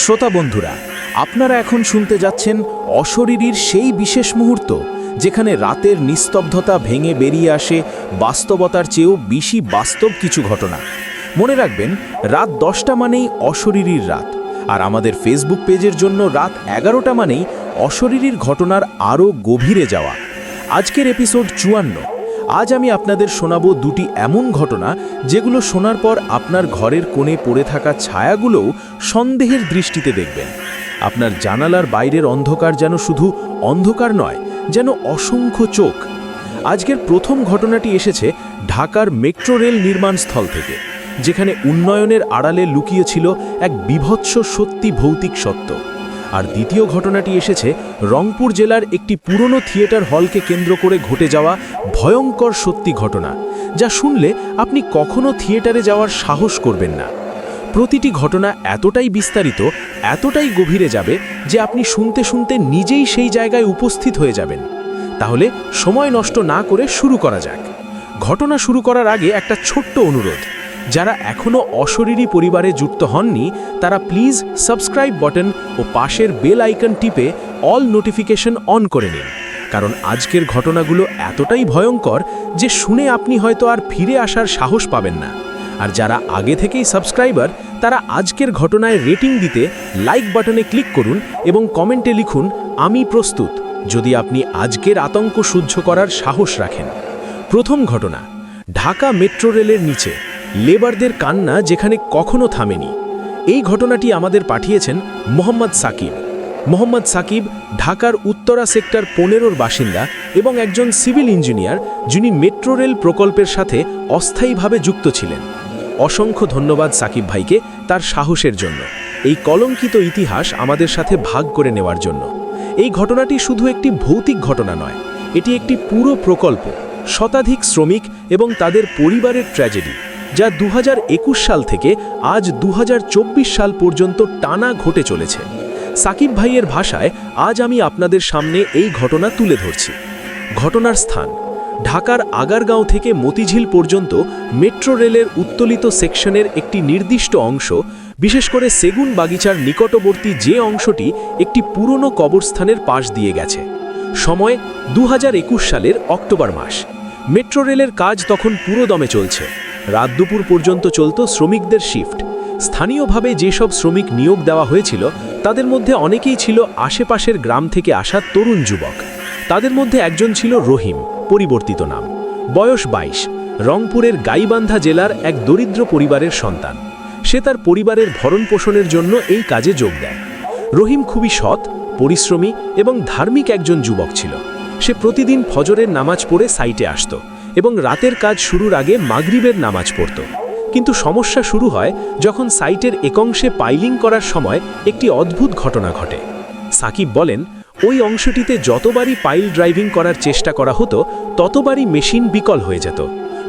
শ্রোতা বন্ধুরা, আপনারা এখন শুনতে যাচ্ছেন অশরীরীর সেই বিশেষ মুহূর্ত যেখানে রাতের নিস্তব্ধতা ভেঙে বেরিয়ে আসে বাস্তবতার চেয়েও বেশি বাস্তব কিছু ঘটনা। মনে রাখবেন, রাত 10টা মানেই অশরীরীর রাত, আর আমাদের ফেসবুক পেজের জন্য রাত 11টা মানেই অশরীরীর ঘটনার আরও গভীরে যাওয়া। আজকের এপিসোড 54। আজ আমি আপনাদের শোনাবো দুটি এমন ঘটনা যেগুলো শোনার পর আপনার ঘরের কোণে পড়ে থাকা ছায়াগুলোও সন্দেহের দৃষ্টিতে দেখবেন। আপনার জানালার বাইরের অন্ধকার যেন শুধু অন্ধকার নয়, যেন অসংখ্য চোখ। আজকের প্রথম ঘটনাটি এসেছে ঢাকার মেট্রো রেল নির্মাণস্থল থেকে, যেখানে উন্নয়নের আড়ালে লুকিয়ে ছিল এক বিভৎস সত্যি ভৌতিক সত্য। আর দ্বিতীয় ঘটনাটি এসেছে রংপুর জেলার একটি পুরনো থিয়েটার হলকে কেন্দ্র করে ঘটে যাওয়া ভয়ঙ্কর সত্যি ঘটনা, যা শুনলে আপনি কখনো থিয়েটারে যাওয়ার সাহস করবেন না। প্রতিটি ঘটনা এতটাই বিস্তারিত, এতটাই গভীরে যাবে যে আপনি শুনতে শুনতে নিজেই সেই জায়গায় উপস্থিত হয়ে যাবেন। তাহলে সময় নষ্ট না করে শুরু করা যাক। ঘটনা শুরু করার আগে একটা ছোট্ট অনুরোধ, যারা এখনও অশরীরী পরিবারে যুক্ত হননি তারা প্লিজ সাবস্ক্রাইব বাটন ও পাশের বেল আইকন টিপে অল নোটিফিকেশন অন করে নিন, কারণ আজকের ঘটনাগুলো এতটাই ভয়ঙ্কর যে শুনে আপনি হয়তো আর ফিরে আসার সাহস পাবেন না। আর যারা আগে থেকেই সাবস্ক্রাইবার, তারা আজকের ঘটনায় রেটিং দিতে লাইক বাটনে ক্লিক করুন এবং কমেন্টে লিখুন আমি প্রস্তুত, যদি আপনি আজকের আতঙ্ক সহ্য করার সাহস রাখেন। প্রথম ঘটনা, ঢাকা মেট্রো রেলের নিচে লেবারদের কান্না যেখানে কখনো থামেনি। এই ঘটনাটি আমাদের পাঠিয়েছেন মোহাম্মদ সাকিব। মোহাম্মদ সাকিব ঢাকার উত্তরা সেক্টর 15-র বাসিন্দা এবং একজন সিভিল ইঞ্জিনিয়ার, যিনি মেট্রো রেল প্রকল্পের সাথে অস্থায়ীভাবে যুক্ত ছিলেন। অসংখ্য ধন্যবাদ সাকিব ভাইকে তার সাহসের জন্য, এই কলঙ্কিত ইতিহাস আমাদের সাথে ভাগ করে নেওয়ার জন্য। এই ঘটনাটি শুধু একটি ভৌতিক ঘটনা নয়, এটি একটি পুরো প্রকল্প, শতাধিক শ্রমিক এবং তাদের পরিবারের ট্র্যাজেডি, যা 2021 সাল থেকে আজ 2024 সাল পর্যন্ত টানা ঘটে চলেছে। সাকিব ভাইয়ের ভাষায় আজ আমি আপনাদের সামনে এই ঘটনা তুলে ধরছি। ঘটনার স্থান ঢাকার আগারগাঁও থেকে মতিঝিল পর্যন্ত মেট্রো রেলের উত্তোলিত সেকশনের একটি নির্দিষ্ট অংশ, বিশেষ করে সেগুন বাগিচার নিকটবর্তী যে অংশটি একটি পুরনো কবরস্থানের পাশ দিয়ে গেছে। সময় 2021 সালের অক্টোবর মাস। মেট্রো রেলের কাজ তখন পুরো দমে চলছে। রাত দুপুর পর্যন্ত চলত শ্রমিকদের শিফট। স্থানীয়ভাবে যেসব শ্রমিক নিয়োগ দেওয়া হয়েছিল তাদের মধ্যে অনেকেই ছিল আশেপাশের গ্রাম থেকে আসা তরুণ যুবক। তাদের মধ্যে একজন ছিল রহিম, পরিবর্তিত নাম, বয়স 22, রংপুরের গাইবান্ধা জেলার এক দরিদ্র পরিবারের সন্তান। সে তার পরিবারের ভরণ পোষণের জন্য এই কাজে যোগ দেয়। রহিম খুবই সৎ, পরিশ্রমী এবং ধার্মিক একজন যুবক ছিল। সে প্রতিদিন ফজরের নামাজ পড়ে সাইটে আসত এবং রাতের কাজ শুরুর আগে মাগরিবের নামাজ পড়ত। কিন্তু সমস্যা শুরু হয় যখন সাইটের একংশে পাইলিং করার সময় একটি অদ্ভুত ঘটনা ঘটে। সাকিব বলেন, ওই অংশটিতে যতবারই পাইল ড্রাইভিং করার চেষ্টা করা হতো ততবারই মেশিন বিকল হয়ে যেত।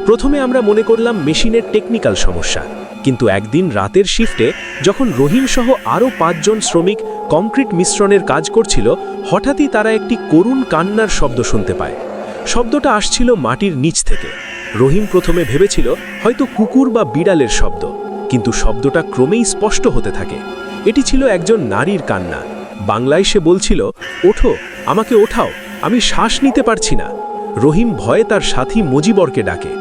প্রথমে আমরা মনে করলাম মেশিনের টেকনিক্যাল সমস্যা, কিন্তু একদিন রাতের শিফটে যখন রহিম সহ আরও 5 জন শ্রমিক কংক্রিট মিশ্রণের কাজ করছিল, হঠাৎই তারা একটি করুণ কান্নার শব্দ শুনতে পায়। শব্দটা আসছিল মাটির নিচ থেকে। রহিম প্রথমে ভেবেছিল হয়তো কুকুর বা বিড়ালের শব্দ, কিন্তু শব্দটা ক্রমেই স্পষ্ট হতে থাকে। এটি ছিল একজন নারীর কান্না। বাংলায় সে বলছিল, ওঠো, আমাকে ওঠাও, আমি শ্বাস নিতে পারছি না। রহিম ভয়ে তার সাথী মজিবরকে ডাকে।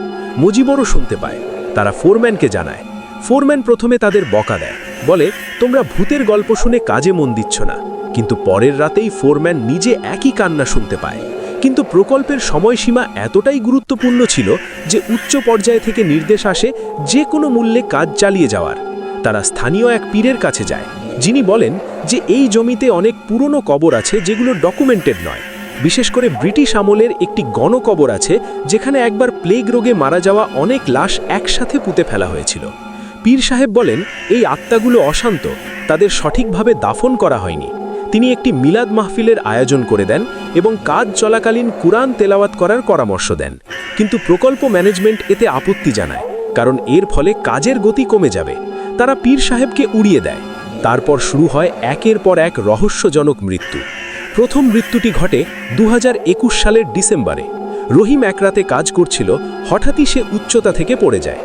মজিবরও শুনতে পায়। তারা ফোরম্যানকে জানায়। ফোরম্যান প্রথমে তাদের বকা দেয়, বলে তোমরা ভূতের গল্প শুনে কাজে মন দিচ্ছ না। কিন্তু পরের রাতেই ফোরম্যান নিজে একই কান্না শুনতে পায়। কিন্তু প্রকল্পের সময়সীমা এতটাই গুরুত্বপূর্ণ ছিল যে উচ্চ পর্যায়ে থেকে নির্দেশ আসে যে কোনো মূল্যে কাজ চালিয়ে যাওয়ার। তারা স্থানীয় এক পীরের কাছে যায়, যিনি বলেন যে এই জমিতে অনেক পুরনো কবর আছে যেগুলো ডকুমেন্টেড নয়। বিশেষ করে ব্রিটিশ আমলের একটি গণকবর আছে যেখানে একবার প্লেগ রোগে মারা যাওয়া অনেক লাশ একসাথে পুঁতে ফেলা হয়েছিল। পীর সাহেব বলেন এই আত্মাগুলো অশান্ত, তাদের সঠিকভাবে দাফন করা হয়নি। তিনি একটি মিলাদ মাহফিলের আয়োজন করে দেন এবং কাজ চলাকালীন কুরআন তেলাওয়াত করার পরামর্শ দেন। কিন্তু প্রকল্প ম্যানেজমেন্ট এতে আপত্তি জানায়, কারণ এর ফলে কাজের গতি কমে যাবে। তারা পীর সাহেবকে উড়িয়ে দেয়। তারপর শুরু হয় একের পর এক রহস্যজনক মৃত্যু। প্রথম মৃত্যুটি ঘটে 2021 সালের ডিসেম্বরে। রহিম এক রাতে কাজ করছিল, হঠাৎই সে উচ্চতা থেকে পড়ে যায়।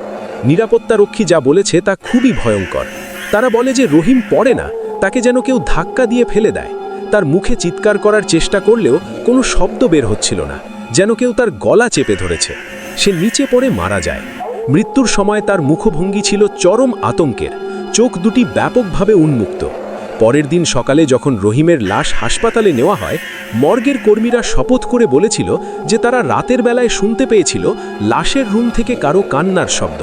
নিরাপত্তারক্ষী যা বলেছে তা খুবই ভয়ঙ্কর। তারা বলে যে রহিম পড়ে না, তাকে যেন কেউ ধাক্কা দিয়ে ফেলে দেয়। তার মুখে চিৎকার করার চেষ্টা করলেও কোনো শব্দ বের হচ্ছিল না, যেন কেউ তার গলা চেপে ধরেছে। সে নিচে পড়ে মারা যায়। মৃত্যুর সময় তার মুখভঙ্গি ছিল চরম আতঙ্কের, চোখ দুটি ব্যাপকভাবে উন্মুক্ত। পরের দিন সকালে যখন রহিমের লাশ হাসপাতালে নেওয়া হয়, মর্গের কর্মীরা শপথ করে বলেছিল যে তারা রাতের বেলায় শুনতে পেয়েছিল লাশের রুম থেকে কারো কান্নার শব্দ।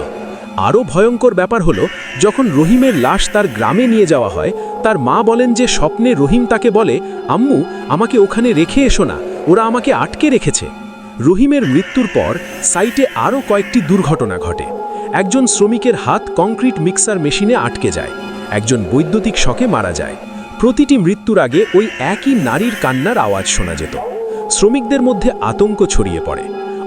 আরও ভয়ঙ্কর ব্যাপার হলো, যখন রহিমের লাশ তার গ্রামে নিয়ে যাওয়া হয়, তার মা বলেন যে স্বপ্নে রহিম তাকে বলে, আম্মু, আমাকে ওখানে রেখে এসো না, ওরা আমাকে আটকে রেখেছে। রহিমের মৃত্যুর পর সাইটে আরও কয়েকটি দুর্ঘটনা ঘটে। একজন শ্রমিকের হাত কংক্রিট মিক্সার মেশিনে আটকে যায়, একজন বৈদ্যুতিক শকে মারা যায়। প্রতিটি মৃত্যুর আগে ওই একই নারীর কান্নার আওয়াজ শোনা যেত। শ্রমিকদের মধ্যে আতঙ্ক ছড়িয়ে পড়ে।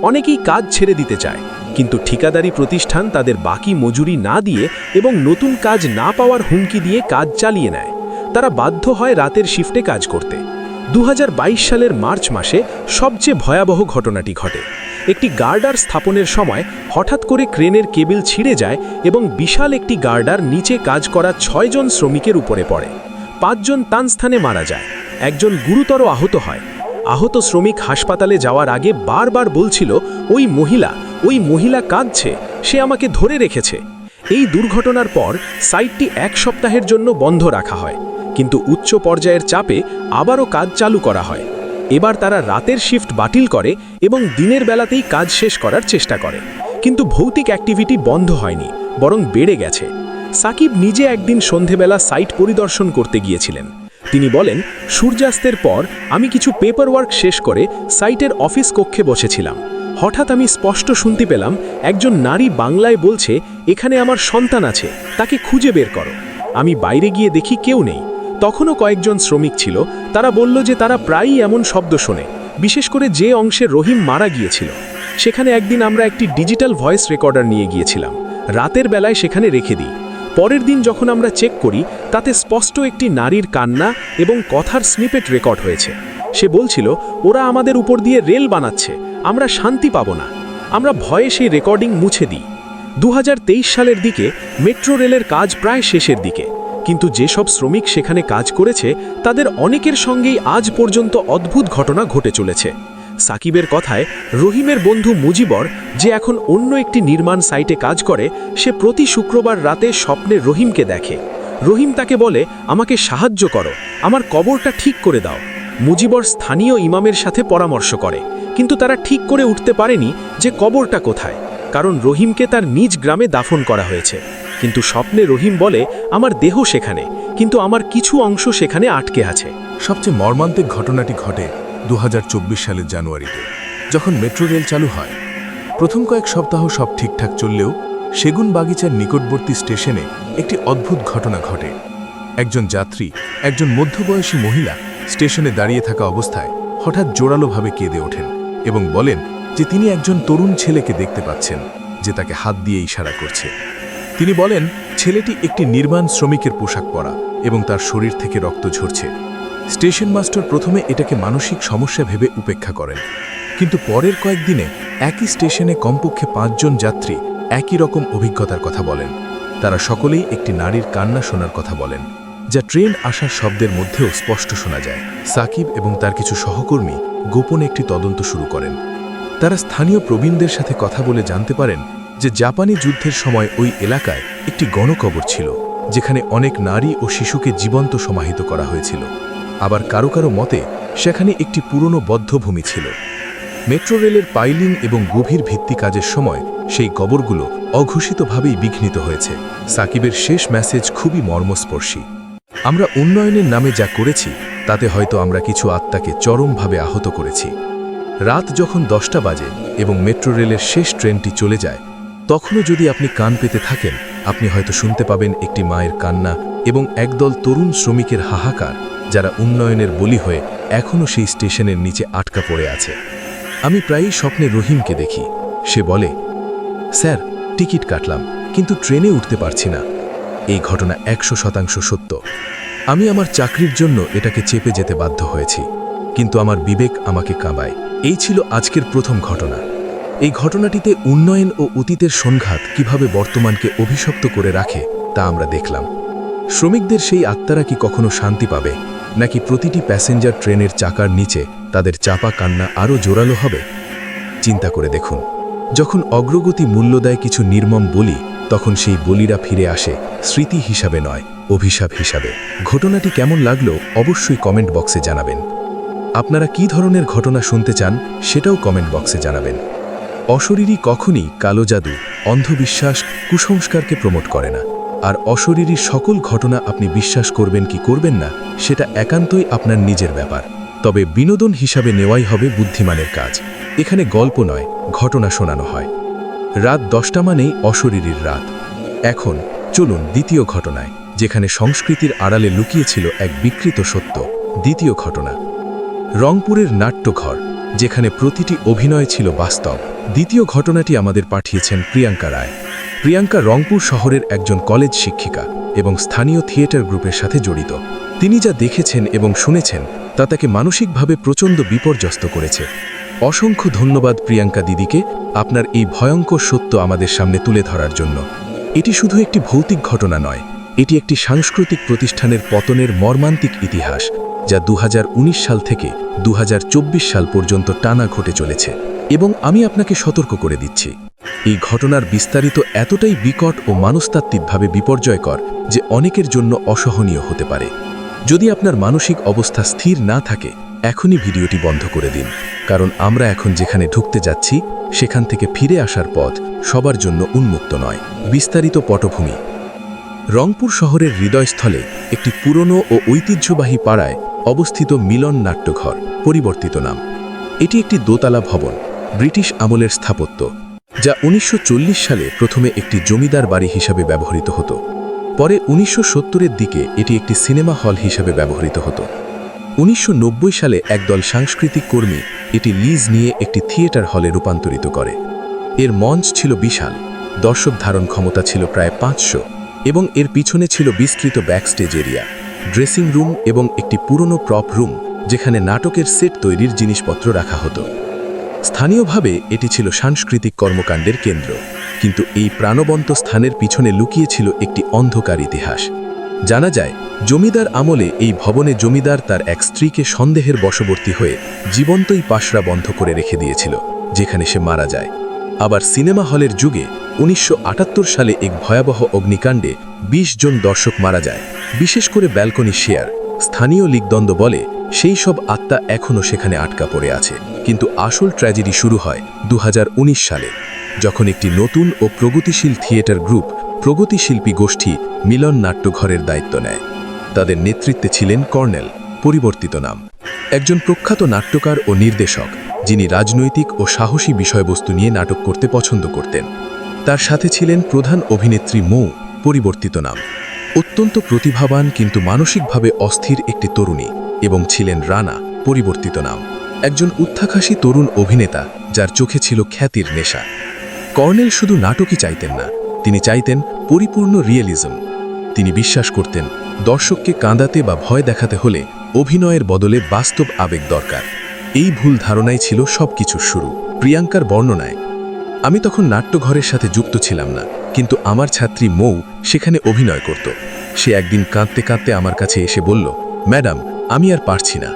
অনেকেই কাজ ছেড়ে দিতে চায়, কিন্তু ঠিকাদারি প্রতিষ্ঠান তাদের বাকি মজুরি না দিয়ে এবং নতুন কাজ না পাওয়ার হুমকি দিয়ে কাজ চালিয়ে নেয়। তারা বাধ্য হয় রাতের শিফটে কাজ করতে। 2022 সালের মার্চ মাসে সবচেয়ে ভয়াবহ ঘটনাটি ঘটে। একটি গার্ডার স্থাপনের সময় হঠাৎ করে ক্রেনের কেবল ছিঁড়ে যায় এবং বিশাল একটি গার্ডার নিচে কাজ করা 6 জন শ্রমিকের উপরে পড়ে। 5 জন তানস্থানে মারা যায়, একজন গুরুতর আহত হয়। আহত শ্রমিক হাসপাতালে যাওয়ার আগে বারবার বলছিল, ওই মহিলা কাঁদছে, সে আমাকে ধরে রেখেছে। এই দুর্ঘটনার পর সাইটটি 1 সপ্তাহের জন্য বন্ধ রাখা হয়, কিন্তু উচ্চ পর্যায়ের চাপে আবারও কাজ চালু করা হয়। এবার তারা রাতের শিফট বাতিল করে এবং দিনের বেলাতেই কাজ শেষ করার চেষ্টা করে। কিন্তু ভৌতিক অ্যাক্টিভিটি বন্ধ হয়নি, বরং বেড়ে গেছে। সাকিব নিজে একদিন সন্ধেবেলা সাইট পরিদর্শন করতে গিয়েছিলেন। তিনি বলেন, সূর্যাস্তের পর আমি কিছু পেপারওয়ার্ক শেষ করে সাইটের অফিস কক্ষে বসেছিলাম। হঠাৎ আমি স্পষ্ট শুনতে পেলাম একজন নারী বাংলায় বলছে, এখানে আমার সন্তান আছে, তাকে খুঁজে বের করো। আমি বাইরে গিয়ে দেখি কেউ নেই। তখনও কয়েকজন শ্রমিক ছিল, তারা বলল যে তারা প্রায়ই এমন শব্দ শোনে, বিশেষ করে যে অংশে রহিম মারা গিয়েছিল। সেখানে একদিন আমরা একটি ডিজিটাল ভয়েস রেকর্ডার নিয়ে গিয়েছিলাম, রাতের বেলায় সেখানে রেখে দিই। পরের দিন যখন আমরা চেক করি, তাতে স্পষ্ট একটি নারীর কান্না এবং কথার স্নিপেট রেকর্ড হয়েছে। সে বলছিল, ওরা আমাদের উপর দিয়ে রেল বানাচ্ছে, আমরা শান্তি পাবো না। আমরা ভয়ে সেই রেকর্ডিং মুছে দিই। 2023 সালের দিকে মেট্রো রেলের কাজ প্রায় শেষের দিকে, কিন্তু যেসব শ্রমিক সেখানে কাজ করেছে তাদের অনেকের সঙ্গেই আজ পর্যন্ত অদ্ভুত ঘটনা ঘটে চলেছে। সাকিবের কথায়, রহিমের বন্ধু মুজিবর, যে এখন অন্য একটি নির্মাণ সাইটে কাজ করে, সে প্রতি শুক্রবার রাতে স্বপ্নে রহিমকে দেখে। রহিম তাকে বলে, আমাকে সাহায্য করো, আমার কবরটা ঠিক করে দাও। মুজিবর স্থানীয় ইমামের সাথে পরামর্শ করে, কিন্তু তারা ঠিক করে উঠতে পারেনি যে কবরটা কোথায়, কারণ রহিমকে তার নিজ গ্রামে দাফন করা হয়েছে। কিন্তু স্বপ্নে রহিম বলে, আমার দেহ সেখানে, কিন্তু আমার কিছু অংশ সেখানে আটকে আছে। সবচেয়ে মর্মান্তিক ঘটনাটি ঘটে 2024 সালের জানুয়ারিতে, যখন মেট্রো রেল চালু হয়। প্রথম কয়েক সপ্তাহ সব ঠিকঠাক চললেও সেগুন বাগিচার নিকটবর্তী স্টেশনে একটি অদ্ভুত ঘটনা ঘটে। একজন যাত্রী, একজন মধ্যবয়সী মহিলা স্টেশনে দাঁড়িয়ে থাকা অবস্থায় হঠাৎ জোরালোভাবে কেঁদে ওঠেন এবং বলেন যে তিনি একজন তরুণ ছেলেকে দেখতে পাচ্ছেন, যে তাকে হাত দিয়ে ইশারা করছে। তিনি বলেন, ছেলেটি একটি নির্মাণ শ্রমিকের পোশাক পরা এবং তার শরীর থেকে রক্ত ঝরছে। স্টেশন মাস্টার প্রথমে এটাকে মানসিক সমস্যা ভেবে উপেক্ষা করেন, কিন্তু পরের কয়েকদিনে একই স্টেশনে কমপক্ষে 5 জন যাত্রী একই রকম অভিজ্ঞতার কথা বলেন। তারা সকলেই একটি নারীর কান্না শোনার কথা বলেন, যা ট্রেন আসার শব্দের মধ্যেও স্পষ্ট শোনা যায়। সাকিব এবং তার কিছু সহকর্মী গোপনে একটি তদন্ত শুরু করেন। তারা স্থানীয় প্রবীণদের সাথে কথা বলে জানতে পারেন যে জাপানি যুদ্ধের সময় ওই এলাকায় একটি গণকবর ছিল, যেখানে অনেক নারী ও শিশুকে জীবন্ত সমাহিত করা হয়েছিল। আবার কারো কারো মতে সেখানে একটি পুরনো বদ্ধভূমি ছিল। মেট্রো রেলের পাইলিং এবং গভীর ভিত্তি কাজের সময় সেই কবরগুলো অঘোষিতভাবেই বিঘ্নিত হয়েছে। সাকিবের শেষ মেসেজ খুবই মর্মস্পর্শী। আমরা উন্নয়নের নামে যা করেছি তাতে হয়তো আমরা কিছু আত্মাকে চরমভাবে আহত করেছি। রাত যখন 10টা বাজে এবং মেট্রো রেলের শেষ ট্রেনটি চলে যায়, তখনও যদি আপনি কান পেতে থাকেন, আপনি হয়তো শুনতে পাবেন একটি মায়ের কান্না এবং একদল তরুণ শ্রমিকের হাহাকার, যারা উন্নয়নের বলি হয়ে এখনও সেই স্টেশনের নিচে আটকা পড়ে আছে। আমি প্রায়ই স্বপ্নে রহিমকে দেখি। সে বলে, স্যার, টিকিট কাটলাম, কিন্তু ট্রেনে উঠতে পারছি না। এই ঘটনা 100% সত্য। আমি আমার চাকরির জন্য এটাকে চেপে যেতে বাধ্য হয়েছি, কিন্তু আমার বিবেক আমাকে কাঁবায়। এই ছিল আজকের প্রথম ঘটনা। এই ঘটনাটিতে উন্নয়ন ও অতীতের সংঘাত কিভাবে বর্তমানকে অভিশপ্ত করে রাখে তা আমরা দেখলাম। শ্রমিকদের সেই আত্মারা কি কখনো শান্তি পাবে, নাকি প্রতিটি প্যাসেঞ্জার ট্রেনের চাকার নিচে তাদের চাপা কান্না আরও জোরালো হবে? চিন্তা করে দেখুন, যখন অগ্রগতি মূল্য দেয় কিছু নির্মম বলি, তখন সেই বলিরা ফিরে আসে স্মৃতি হিসাবে নয়, অভিশাপ হিসাবে। ঘটনাটি কেমন লাগলো অবশ্যই কমেন্ট বক্সে জানাবেন। আপনারা কী ধরনের ঘটনা শুনতে চান সেটাও কমেন্ট বক্সে জানাবেন। অশরীরী কখনই কালো জাদু, অন্ধবিশ্বাস, কুসংস্কারকে প্রমোট করে না। আর অশরীরী সকল ঘটনা আপনি বিশ্বাস করবেন কি করবেন না সেটা একান্তই আপনার নিজের ব্যাপার। তবে বিনোদন হিসাবে নেওয়াই হবে বুদ্ধিমানের কাজ। এখানে গল্প নয়, ঘটনা শোনানো হয়। রাত 10টা মানেই অশরীরীর রাত। এখন চলুন দ্বিতীয় ঘটনায়, যেখানে সংস্কৃতির আড়ালে লুকিয়েছিল এক বিকৃত সত্য। দ্বিতীয় ঘটনা, রংপুরের নাট্যঘর, যেখানে প্রতিটি অভিনয় ছিল বাস্তব। দ্বিতীয় ঘটনাটি আমাদের পাঠিয়েছেন প্রিয়াঙ্কা রায়। প্রিয়াঙ্কা রংপুর শহরের একজন কলেজ শিক্ষিকা এবং স্থানীয় থিয়েটার গ্রুপের সাথে জড়িত। তিনি যা দেখেছেন এবং শুনেছেন তা তাকে মানসিকভাবে প্রচণ্ড বিপর্যস্ত করেছে। অসংখ্য ধন্যবাদ প্রিয়াঙ্কা দিদিকে আপনার এই ভয়ঙ্কর সত্য আমাদের সামনে তুলে ধরার জন্য। এটি শুধু একটি ভৌতিক ঘটনা নয়, এটি একটি সাংস্কৃতিক প্রতিষ্ঠানের পতনের মর্মান্তিক ইতিহাস, যা 2019 সাল থেকে 2024 সাল পর্যন্ত টানা ঘটে চলেছে। এবং আমি আপনাকে সতর্ক করে দিচ্ছি, এই ঘটনার বিস্তারিত এতটাই বিকট ও মনস্তাত্ত্বিকভাবে বিপর্যয়কর যে অনেকের জন্য অসহনীয় হতে পারে। যদি আপনার মানসিক অবস্থা স্থির না থাকে, এখনই ভিডিওটি বন্ধ করে দিন, কারণ আমরা এখন যেখানে ঢুকতে যাচ্ছি সেখান থেকে ফিরে আসার পথ সবার জন্য উন্মুক্ত নয়। বিস্তারিত পটভূমি। রংপুর শহরের হৃদয়স্থলে একটি পুরনো ও ঐতিহ্যবাহী পাড়ায় অবস্থিত মিলন নাট্যঘর, পরিবর্তিত নাম। এটি একটি দোতলা ভবন, ব্রিটিশ আমলের স্থাপত্য, যা 1940 সালে প্রথমে একটি জমিদার বাড়ি হিসাবে ব্যবহৃত হতো। পরে 1970-এর দিকে এটি একটি সিনেমা হল হিসাবে ব্যবহৃত হতো। 1990 সালে একদল সাংস্কৃতিক কর্মী এটি লিজ নিয়ে একটি থিয়েটার হলে রূপান্তরিত করে। এর মঞ্চ ছিল বিশাল, দর্শক ধারণ ক্ষমতা ছিল প্রায় 500, এবং এর পিছনে ছিল বিস্তৃত ব্যাকস্টেজ এরিয়া, ড্রেসিং রুম এবং একটি পুরনো প্রপ রুম যেখানে নাটকের সেট তৈরির জিনিসপত্র রাখা হতো। স্থানীয়ভাবে এটি ছিল সাংস্কৃতিক কর্মকাণ্ডের কেন্দ্র, কিন্তু এই প্রাণবন্ত স্থানের পিছনে লুকিয়েছিল একটি অন্ধকার ইতিহাস। জানা যায়, জমিদার আমলে এই ভবনে জমিদার তার এক স্ত্রীকে সন্দেহের বশবর্তী হয়ে জীবন্তই পাশরা বন্ধ করে রেখে দিয়েছিল, যেখানে সে মারা যায়। আবার সিনেমা হলের যুগে 1978 সালে এক ভয়াবহ অগ্নিকাণ্ডে 20 জন দর্শক মারা যায়, বিশেষ করে ব্যালকনি শেয়ার। স্থানীয় লিগদ্বন্দ্ব বলে সেই সব আত্মা এখনও সেখানে আটকা পড়ে আছে। কিন্তু আসল ট্র্যাজেডি শুরু হয় 2019 সালে, যখন একটি নতুন ও প্রগতিশীল থিয়েটার গ্রুপ, প্রগতিশিল্পী গোষ্ঠী মিলন নাট্যঘরের দায়িত্ব নেয়। তাদের নেতৃত্বে ছিলেন কর্নেল, পরিবর্তিত নাম, একজন প্রখ্যাত নাট্যকার ও নির্দেশক, যিনি রাজনৈতিক ও সাহসী বিষয়বস্তু নিয়ে নাটক করতে পছন্দ করতেন। তার সাথে ছিলেন প্রধান অভিনেত্রী মৌ, পরিবর্তিত নাম, অত্যন্ত প্রতিভাবান কিন্তু মানসিকভাবে অস্থির একটি তরুণী, এবং ছিলেন রানা, পরিবর্তিত নাম, একজন উত্থাখাসী তরুণ অভিনেতা যার চোখে ছিল খ্যাতির নেশা। কর্নেল শুধু নাটকই চাইতেন না, তিনি চাইতেন পরিপূর্ণ রিয়েলিজম। তিনি বিশ্বাস করতেন দর্শককে কাঁদাতে বা ভয় দেখাতে হলে অভিনয়ের বদলে বাস্তব আবেগ দরকার। এই ভুল ধারণাই ছিল সবকিছুর শুরু। প্রিয়াঙ্কার বর্ণনায়, আমি তখন নাট্যঘরের সাথে যুক্ত ছিলাম না, কিন্তু আমার ছাত্রী মৌ সেখানে অভিনয় করত। সে একদিন কাঁদতে কাঁদতে আমার কাছে এসে বলল, ম্যাডাম, আমি আর পারছি না।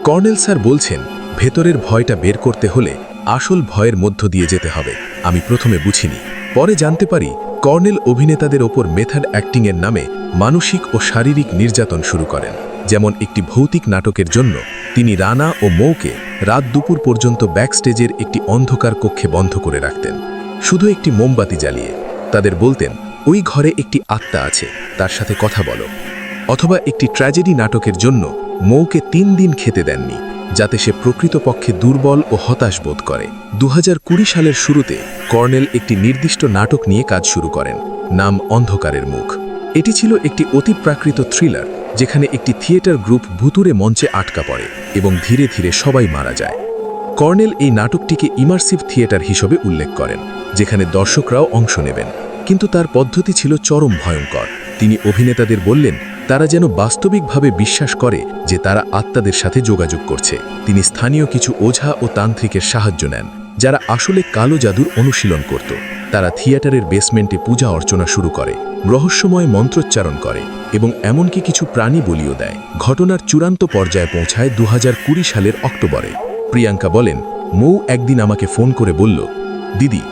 কর্নেল স্যার বলছেন, ভেতরের ভয়টা বের করতে হলে আসল ভয়ের মধ্য দিয়ে যেতে হবে। আমি প্রথমে বুঝিনি, পরে জানতে পারি কর্নেল অভিনেতাদের ওপর মেথড অ্যাক্টিংয়ের নামে মানসিক ও শারীরিক নির্যাতন শুরু করেন। যেমন একটি ভৌতিক নাটকের জন্য তিনি রানা ও মৌকে রাত দুপুর পর্যন্ত ব্যাকস্টেজের একটি অন্ধকার কক্ষে বন্ধ করে রাখতেন, শুধু একটি মোমবাতি জ্বালিয়ে। তাদের বলতেন, ওই ঘরে একটি আত্মা আছে, তার সাথে কথা বলো। অথবা একটি ট্র্যাজেডি নাটকের জন্য মৌকে 3 দিন খেতে দেননি, যাতে সে প্রকৃতপক্ষে দুর্বল ও হতাশ বোধ করে। 2020 সালের শুরুতে কর্নেল একটি নির্দিষ্ট নাটক নিয়ে কাজ শুরু করেন, নাম অন্ধকারের মুখ। এটি ছিল একটি অতিপ্রাকৃত থ্রিলার, যেখানে একটি থিয়েটার গ্রুপ ভুতুরে মঞ্চে আটকা পড়ে এবং ধীরে ধীরে সবাই মারা যায়। কর্নেল এই নাটকটিকে ইমার্সিভ থিয়েটার হিসেবে উল্লেখ করেন, যেখানে দর্শকরাও অংশ নেবেন, কিন্তু তার পদ্ধতি ছিল চরম ভয়ঙ্কর। তিনি অভিনেতাদের বললেন তারা যেন বাস্তবিকভাবে বিশ্বাস করে যে তারা আত্মাদের সাথে যোগাযোগ করছে। তিনি স্থানীয় কিছু ওঝা ও তান্ত্রিকের সাহায্য নেন, যারা আসলে কালো জাদুর অনুশীলন করত। তারা থিয়েটারের বেসমেন্টে পূজা অর্চনা শুরু করে, রহস্যময় মন্ত্রোচ্চারণ করে এবং এমনকি কিছু প্রাণী বলিও দেয়। ঘটনার চূড়ান্ত পর্যায়ে পৌঁছায় 2020 সালের অক্টোবরে। প্রিয়াঙ্কা বলেন, মৌ একদিন আমাকে ফোন করে বলল, দিদি,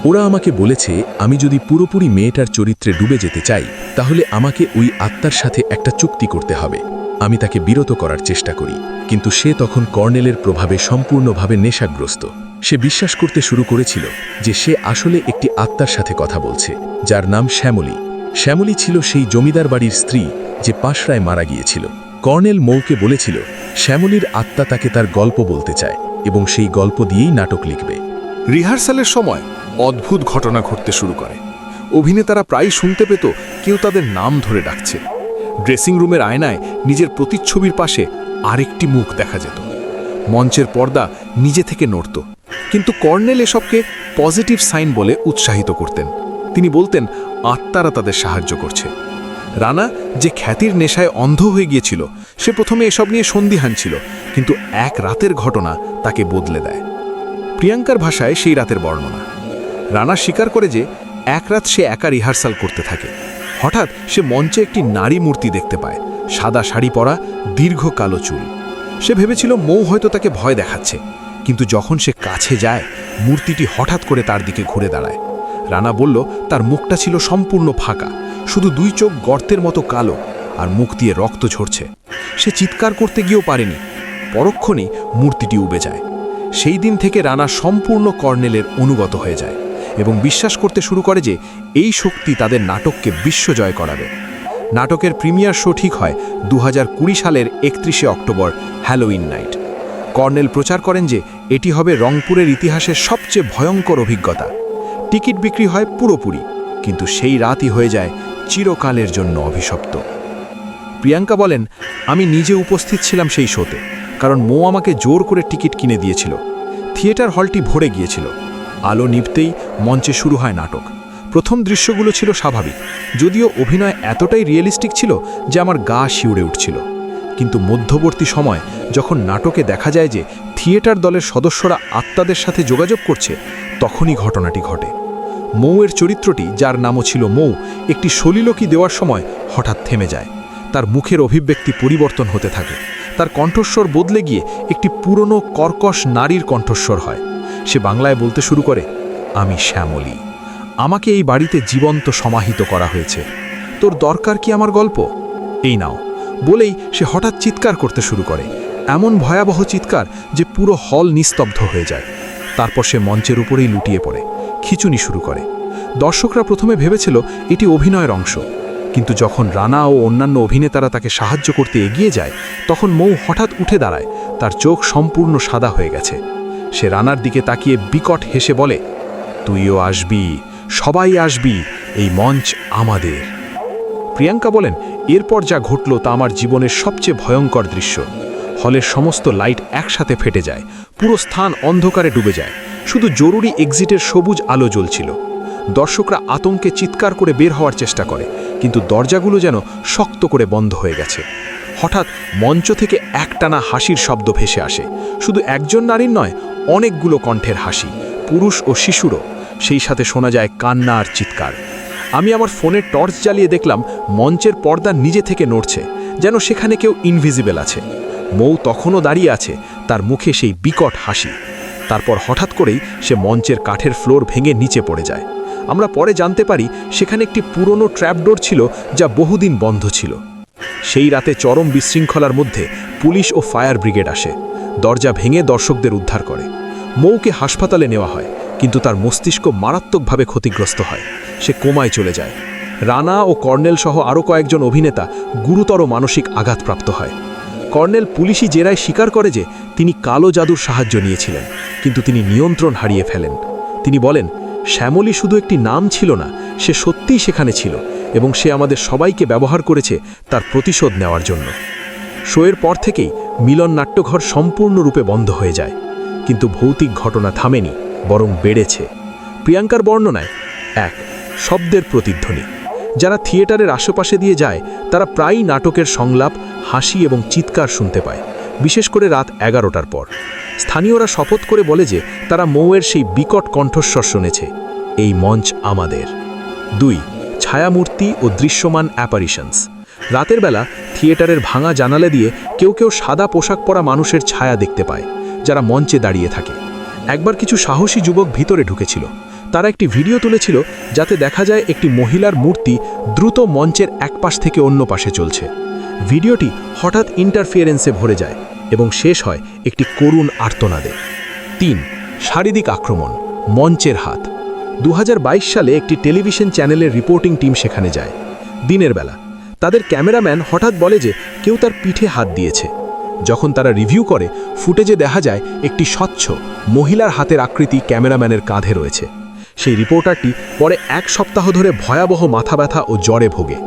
ওরা আমাকে বলেছে আমি যদি পুরোপুরি মেয়েটার চরিত্রে ডুবে যেতে চাই তাহলে আমাকে ওই আত্মার সাথে একটা চুক্তি করতে হবে। আমি তাকে বিরত করার চেষ্টা করি, কিন্তু সে তখন কর্নেলের প্রভাবে সম্পূর্ণভাবে নেশাগ্রস্ত। সে বিশ্বাস করতে শুরু করেছিল যে সে আসলে একটি আত্মার সাথে কথা বলছে, যার নাম শ্যামলী। শ্যামলী ছিল সেই জমিদার বাড়ির স্ত্রী যে পাশরায় মারা গিয়েছিল। কর্নেল মৌকে বলেছিল শ্যামলীর আত্মা তাকে তার গল্প বলতে চায় এবং সেই গল্প দিয়েই নাটক লিখবে। রিহার্সালের সময় অদ্ভুত ঘটনা ঘটতে শুরু করে। অভিনেতারা প্রায় শুনতে পেত কেউ তাদের নাম ধরে ডাকছে। ড্রেসিং রুমের আয়নায় নিজের প্রতিচ্ছবির পাশে আরেকটি মুখ দেখা যেত। মঞ্চের পর্দা নিজে থেকে নড়ত, কিন্তু কর্নেল এসবকে পজিটিভ সাইন বলে উৎসাহিত করতেন। তিনি বলতেন আত্মারা তাদের সাহায্য করছে। রানা, যে খ্যাতির নেশায় অন্ধ হয়ে গিয়েছিল, সে প্রথমে এসব নিয়ে সন্দিহান ছিল, কিন্তু এক রাতের ঘটনা তাকে বদলে দেয়। প্রিয়াঙ্কার ভাষায় সেই রাতের বর্ণনা। রানা স্বীকার করে যে এক রাত সে একা রিহার্সাল করতে থাকে। হঠাৎ সে মঞ্চে একটি নারী মূর্তি দেখতে পায়, সাদা শাড়ি পরা, দীর্ঘ কালো চুল। সে ভেবেছিল মৌ হয়তো তাকে ভয় দেখাচ্ছে, কিন্তু যখন সে কাছে যায় মূর্তিটি হঠাৎ করে তার দিকে ঘুরে দাঁড়ায়। রানা বলল তার মুখটা ছিল সম্পূর্ণ ফাঁকা, শুধু দুই চোখ গর্তের মতো কালো আর মুখ দিয়ে রক্ত ঝরছে। সে চিৎকার করতে গিয়েও পারেনি। পরক্ষণেই মূর্তিটি উবে যায়। সেই দিন থেকে রানা সম্পূর্ণ কর্নেলের অনুগত হয়ে যায় এবং বিশ্বাস করতে শুরু করে যে এই শক্তি তাদের নাটককে বিশ্বজয় করাবে। নাটকের প্রিমিয়ার শো ঠিক হয় 2020 সালের 31 অক্টোবর, হ্যালোউইন নাইট। কর্নেল প্রচার করেন যে এটি হবে রংপুরের ইতিহাসের সবচেয়ে ভয়ঙ্কর অভিজ্ঞতা। টিকিট বিক্রি হয় পুরোপুরি, কিন্তু সেই রাতই হয়ে যায় চিরকালের জন্য অভিশপ্ত। প্রিয়াঙ্কা বলেন, আমি নিজে উপস্থিত ছিলাম সেই শোতে, কারণ মৌ আমাকে জোর করে টিকিট কিনে দিয়েছিল। থিয়েটার হলটি ভরে গিয়েছিল। আলো নিভতেই মঞ্চে শুরু হয় নাটক। প্রথম দৃশ্যগুলো ছিল স্বাভাবিক, যদিও অভিনয় এতটাই রিয়েলিস্টিক ছিল যে আমার গা শিউরে উঠছিল। কিন্তু মধ্যবর্তী সময় যখন নাটকে দেখা যায় যে থিয়েটার দলের সদস্যরা আত্মাদের সাথে যোগাযোগ করছে, তখনই ঘটনাটি ঘটে। মৌয়ের চরিত্রটি, যার নামও ছিল মৌ, একটি সলিলকি দেওয়ার সময় হঠাৎ থেমে যায়। তার মুখের অভিব্যক্তি পরিবর্তন হতে থাকে। তার কণ্ঠস্বর বদলে গিয়ে একটি পুরনো কর্কশ নারীর কণ্ঠস্বর হয়। সে বাংলায় বলতে শুরু করে, আমি শ্যামলী, আমাকে এই বাড়িতে জীবন্ত সমাহিত করা হয়েছে, তোর দরকার কি আমার গল্প? এই নাও। বলেই সে হঠাৎ চিৎকার করতে শুরু করে, এমন ভয়াবহ চিৎকার যে পুরো হল নিস্তব্ধ হয়ে যায়। তারপর সে মঞ্চের উপরেই লুটিয়ে পড়ে, খিঁচুনি শুরু করে। দর্শকরা প্রথমে ভেবেছিল এটি অভিনয়ের অংশ, কিন্তু যখন রানা ও অন্যান্য অভিনেতারা তাকে সাহায্য করতে এগিয়ে যায়, তখন মৌ হঠাৎ উঠে দাঁড়ায়। তার চোখ সম্পূর্ণ সাদা হয়ে গেছে। সে রানার দিকে তাকিয়ে বিকট হেসে বলে, তুইও আসবি, সবাই আসবি, এই মঞ্চ আমাদের। প্রিয়াঙ্কা বলেন, এরপর যা ঘটল তা আমার জীবনের সবচেয়ে ভয়ঙ্কর দৃশ্য। হলের সমস্ত লাইট একসাথে ফেটে যায়, পুরো স্থান অন্ধকারে ডুবে যায়, শুধু জরুরি এক্সিটের সবুজ আলো জ্বলছিল। দর্শকরা আতঙ্কে চিৎকার করে বের হওয়ার চেষ্টা করে, কিন্তু দরজাগুলো যেন শক্ত করে বন্ধ হয়ে গেছে। হঠাৎ মঞ্চ থেকে একটানা হাসির শব্দ ভেসে আসে। শুধু একজন নারীর নয়, অনেকগুলো কণ্ঠের হাসি, পুরুষ ও শিশুরও। সেই সাথে শোনা যায় কান্না আর চিৎকার। আমি আমার ফোনের টর্চ জ্বালিয়ে দেখলাম মঞ্চের পর্দা নিজে থেকে নড়ছে, যেন সেখানে কেউ ইনভিজিবল আছে। মৌ তখনও দাঁড়িয়ে আছে, তার মুখে সেই বিকট হাসি। তারপর হঠাৎ করেই সে মঞ্চের কাঠের ফ্লোর ভেঙে নিচে পড়ে যায়। আমরা পরে জানতে পারি সেখানে একটি পুরনো ট্র্যাপডোর ছিল যা বহুদিন বন্ধ ছিল। সেই রাতে চরম বিশৃঙ্খলার মধ্যে পুলিশ ও ফায়ার ব্রিগেড আসে, দরজা ভেঙে দর্শকদের উদ্ধার করে। মৌকে হাসপাতালে নেওয়া হয়, কিন্তু তার মস্তিষ্ক মারাত্মকভাবে ক্ষতিগ্রস্ত হয়। সে কোমায় চলে যায়। রানা ও কর্নেল সহ আরও কয়েকজন অভিনেতা গুরুতর মানসিক আঘাতপ্রাপ্ত হয়। কর্নেল পুলিশি জেরায় স্বীকার করে যে তিনি কালো জাদুর সাহায্য নিয়েছিলেন, কিন্তু তিনি নিয়ন্ত্রণ হারিয়ে ফেলেন। তিনি বলেন, শ্যামলী শুধু একটি নাম ছিল না, সে সত্যিই সেখানে ছিল এবং সে আমাদের সবাইকে ব্যবহার করেছে তার প্রতিশোধ নেওয়ার জন্য। শোয়ের পর থেকেই মিলন নাট্যঘর সম্পূর্ণরূপে বন্ধ হয়ে যায়, কিন্তু ভৌতিক ঘটনা থামেনি, বরং বেড়েছে। প্রিয়াঙ্কার বর্ণনায়, 1. শব্দের প্রতিধ্বনি। যারা থিয়েটারের আশেপাশে দিয়ে যায় তারা প্রায়ই নাটকের সংলাপ, হাসি এবং চিৎকার শুনতে পায়, বিশেষ করে রাত 11টার পর। স্থানীয়রা শপথ করে বলে যে তারা মৌয়ের সেই বিকট কণ্ঠস্বর শুনেছে, এই মঞ্চ আমাদের। 2. ছায়ামূর্তি ও দৃশ্যমান অ্যাপারিশনস। রাতের বেলা থিয়েটারের ভাঙা জানালা দিয়ে কেউ কেউ সাদা পোশাক পরা মানুষের ছায়া দেখতে পায়, যারা মঞ্চে দাঁড়িয়ে থাকে। একবার কিছু সাহসী যুবক ভিতরে ঢুকেছিল। তারা একটি ভিডিও তুলেছিল যাতে দেখা যায় একটি মহিলার মূর্তি দ্রুত মঞ্চের এক পাশ থেকে অন্য পাশে চলছে। ভিডিওটি হঠাৎ ইন্টারফিয়ারেন্সে ভরে যায় এবং শেষ হয় একটি করুণ আর্তনাদে। 3. শারীরিক আক্রমণ, মঞ্চের হাত। 2022 সালে একটি টেলিভিশন চ্যানেলের রিপোর্টিং টিম সেখানে যায়। দিনের বেলা তাদের ক্যামেরাম্যান হঠাৎ বলে যে কেউ তার পিঠে হাত দিয়েছে। যখন তারা রিভিউ করে, ফুটেজে দেখা যায় একটি স্বচ্ছ মহিলার হাতের আকৃতি ক্যামেরাম্যানের কাঁধে রয়েছে। সেই রিপোর্টারটি পরে 1 সপ্তাহ ধরে ভয়াবহ মাথা ব্যথা ও জ্বরে ভোগে।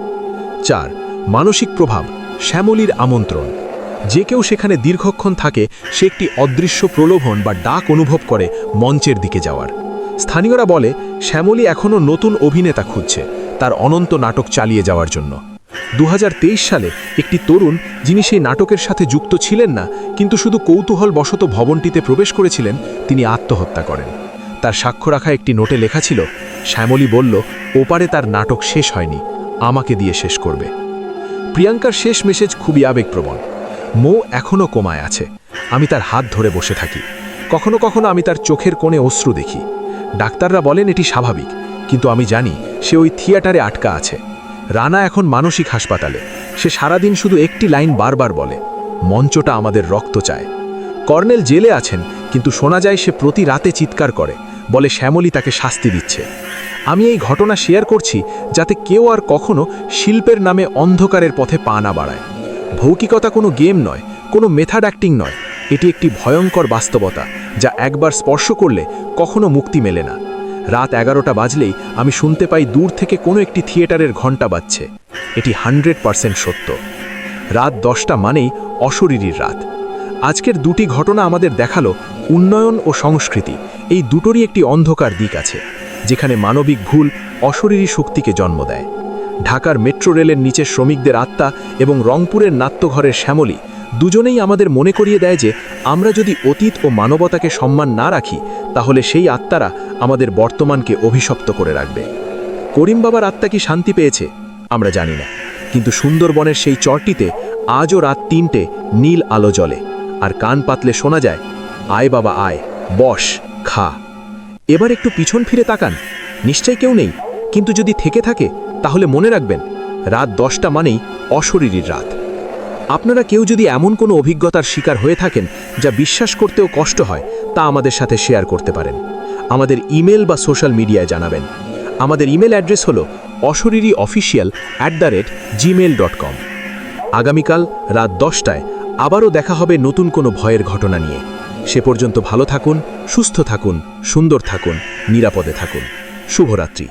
4. মানসিক প্রভাব, শ্যামলীর আমন্ত্রণ। যে কেউ সেখানে দীর্ঘক্ষণ থাকে সে একটি অদৃশ্য প্রলোভন বা ডাক অনুভব করে মঞ্চের দিকে যাওয়ার। স্থানীয়রা বলে শ্যামলী এখনও নতুন অভিনেতা খুঁজছে তার অনন্ত নাটক চালিয়ে যাওয়ার জন্য। 2023 সালে একটি তরুণ, যিনি সেই নাটকের সাথে যুক্ত ছিলেন না কিন্তু শুধু কৌতূহলবশত ভবনটিতে প্রবেশ করেছিলেন, তিনি আত্মহত্যা করেন। তার সাক্ষ্য রাখা একটি নোটে লেখা ছিল, শ্যামলী বলল ওপারে তার নাটক শেষ হয়নি, আমাকে দিয়ে শেষ করবে। প্রিয়াঙ্কার শেষ মেসেজ খুবই আবেগপ্রবণ। মৌ এখনও কোমায় আছে, আমি তার হাত ধরে বসে থাকি। কখনো কখনো আমি তার চোখের কোণে অশ্রু দেখি। ডাক্তাররা বলেন এটি স্বাভাবিক, কিন্তু আমি জানি সে ওই থিয়েটারে আটকা আছে। রানা এখন মানসিক হাসপাতালে। সে সারাদিন শুধু একটি লাইন বারবার বলে, মঞ্চটা আমাদের রক্ত চায়। কর্নেল জেলে আছেন, কিন্তু শোনা যায় সে প্রতি রাতে চিৎকার করে, বলে শ্যামলী তাকে শাস্তি দিচ্ছে। আমি এই ঘটনা শেয়ার করছি যাতে কেউ আর কখনো শিল্পের নামে অন্ধকারের পথে পা না বাড়ায়। ভৌতিকতা কোনো গেম নয়, কোনো মেথড অ্যাক্টিং নয়, এটি একটি ভয়ঙ্কর বাস্তবতা যা একবার স্পর্শ করলে কখনো মুক্তি মেলে না। রাত 11টা বাজলেই আমি শুনতে পাই দূর থেকে কোনো একটি থিয়েটারের ঘণ্টা বাজছে। এটি 100% সত্য। রাত 10টা মানেই অশরীরীর রাত। আজকের দুটি ঘটনা আমাদের দেখালো উন্নয়ন ও সংস্কৃতি, এই দুটোরই একটি অন্ধকার দিক আছে, যেখানে মানবিক ভুল অশরীরী শক্তিকে জন্ম দেয়। ঢাকার মেট্রো রেলের নিচে শ্রমিকদের আত্মা এবং রংপুরের নাট্যঘরের শ্যামলী দুজনেই আমাদের মনে করিয়ে দেয় যে আমরা যদি অতীত ও মানবতাকে সম্মান না রাখি, তাহলে সেই আত্মারা আমাদের বর্তমানকে অভিশপ্ত করে রাখবে। করিম বাবার আত্মা কি শান্তি পেয়েছে আমরা জানি না, কিন্তু সুন্দরবনের সেই চরটিতে আজও রাত 3টে নীল আলো জ্বলে, আর কান পাতলে শোনা যায়, আয় বাবা আয়, বস, খা। এবার একটু পিছন ফিরে তাকান, নিশ্চয়ই কেউ নেই, কিন্তু যদি থেকে থাকে তাহলে মনে রাখবেন, রাত 10টা মানেই অশরীরীর রাত। আপনারা কেউ যদি এমন কোনো অভিজ্ঞতার শিকার হয়ে থাকেন যা বিশ্বাস করতেও কষ্ট হয়, তা আমাদের সাথে শেয়ার করতে পারেন। আমাদের ইমেল বা সোশ্যাল মিডিয়ায় জানাবেন। আমাদের ইমেল অ্যাড্রেস হলো oshoririofficial@gmail.com। আগামীকাল রাত 10টায় আবারও দেখা হবে নতুন কোনো ভয়ের ঘটনা নিয়ে। সে পর্যন্ত ভালো থাকুন, সুস্থ থাকুন, সুন্দর থাকুন, নিরাপদে থাকুন। শুভরাত্রি।